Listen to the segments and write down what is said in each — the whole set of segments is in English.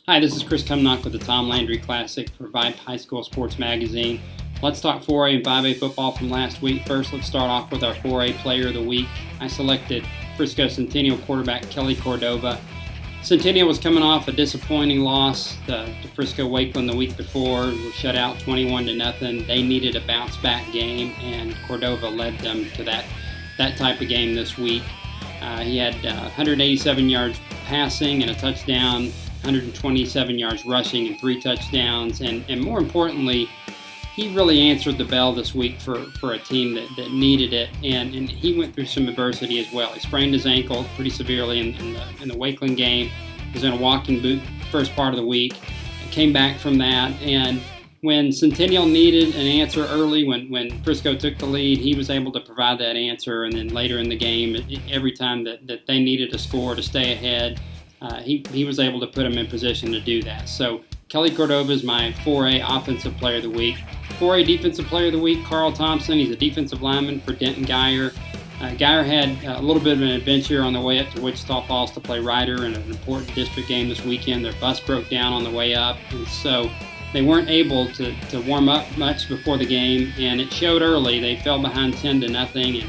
Hi, this is Kris Cumnock with the Tom Landry Classic for VYPE High School Sports Magazine. Let's talk 4A and 5A football from last week. First, let's start off with our 4A Player of the Week. I selected Frisco Centennial quarterback Kelly Cordova. Centennial was coming off a disappointing loss to Frisco Wakeland the week before. We were shut out 21-0. They needed a bounce-back game, and Cordova led them to that type of game this week. He had 187 yards passing and a touchdown, 127 yards rushing and 3 touchdowns, and more importantly, he really answered the bell this week for a team that needed it, and he went through some adversity as well. He sprained his ankle pretty severely in the Wakeland game. He was in a walking boot first part of the week, came back from that, and when Centennial needed an answer early, when Frisco took the lead, he was able to provide that answer, and then later in the game, every time that they needed a score to stay ahead, he was able to put them in position to do that. So Kelly Cordova is my 4A Offensive Player of the Week. 4A Defensive Player of the Week, Carl Thompson. He's a defensive lineman for Denton Geyer. Geyer had a little bit of an adventure on the way up to Wichita Falls to play Ryder in an important district game this weekend. Their bus broke down on the way up, and so they weren't able to warm up much before the game, and it showed early. They fell behind 10-0,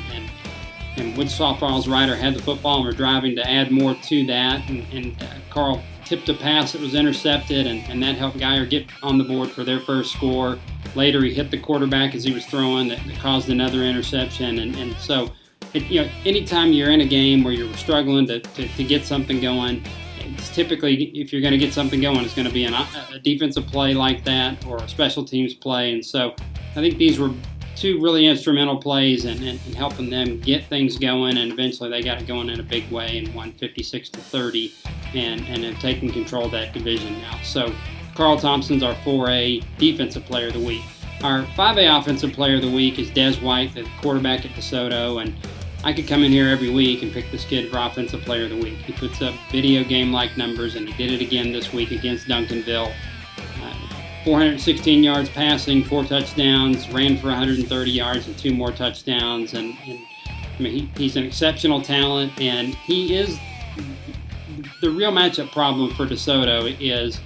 and Wichita Falls Ryder had the football and were driving to add more to that, and Carl tipped a pass that was intercepted, and that helped Geyer get on the board for their first score. Later, he hit the quarterback as he was throwing that caused another interception, and so anytime you're in a game where you're struggling to get something going, it's typically, if you're going to get something going, it's going to be a defensive play like that or a special teams play. And so I think these were two really instrumental plays in helping them get things going, and eventually they got it going in a big way and won 56-30 and have taken control of that division now. So Carl Thompson's our 4A Defensive Player of the Week. Our 5A Offensive Player of the Week is Des White, the quarterback at DeSoto, and I could come in here every week and pick this kid for Offensive Player of the Week. He puts up video game-like numbers, and he did it again this week against Duncanville. 416 yards passing, 4 touchdowns, ran for 130 yards and 2 more touchdowns. And I mean, he's an exceptional talent, and he is the real matchup problem for DeSoto is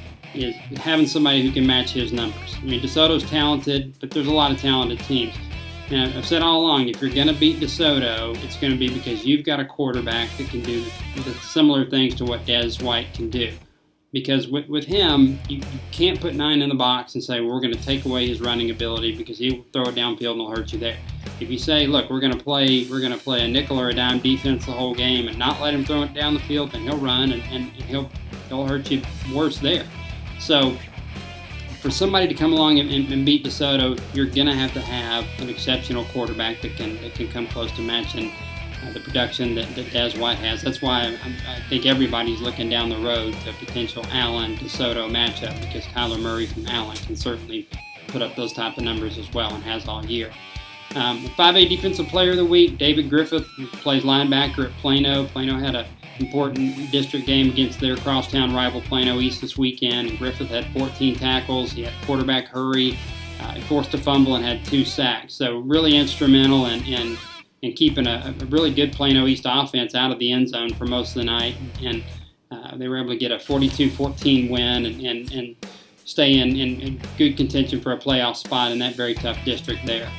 having somebody who can match his numbers. I mean, DeSoto's talented, but there's a lot of talented teams. And I've said all along, if you're going to beat DeSoto, it's going to be because you've got a quarterback that can do the similar things to what Des White can do. Because with him, you can't put 9 in the box and say, well, we're going to take away his running ability because he'll throw it downfield and he'll hurt you there. If you say, look, we're going to play a nickel or a dime defense the whole game and not let him throw it down the field, then he'll run and he'll hurt you worse there. So for somebody to come along and beat DeSoto, you're going to have an exceptional quarterback that can come close to matching the production that Des White has. That's why I think everybody's looking down the road to a potential Allen-DeSoto matchup, because Kyler Murray from Allen can certainly put up those type of numbers as well and has all year. 5A Defensive Player of the Week, David Griffith, who plays linebacker at Plano. Plano had an important district game against their crosstown rival Plano East this weekend, and Griffith had 14 tackles. He had quarterback hurry, forced a fumble, and had 2 sacks. So really instrumental in keeping a really good Plano East offense out of the end zone for most of the night, and they were able to get a 42-14 win and stay in good contention for a playoff spot in that very tough district there.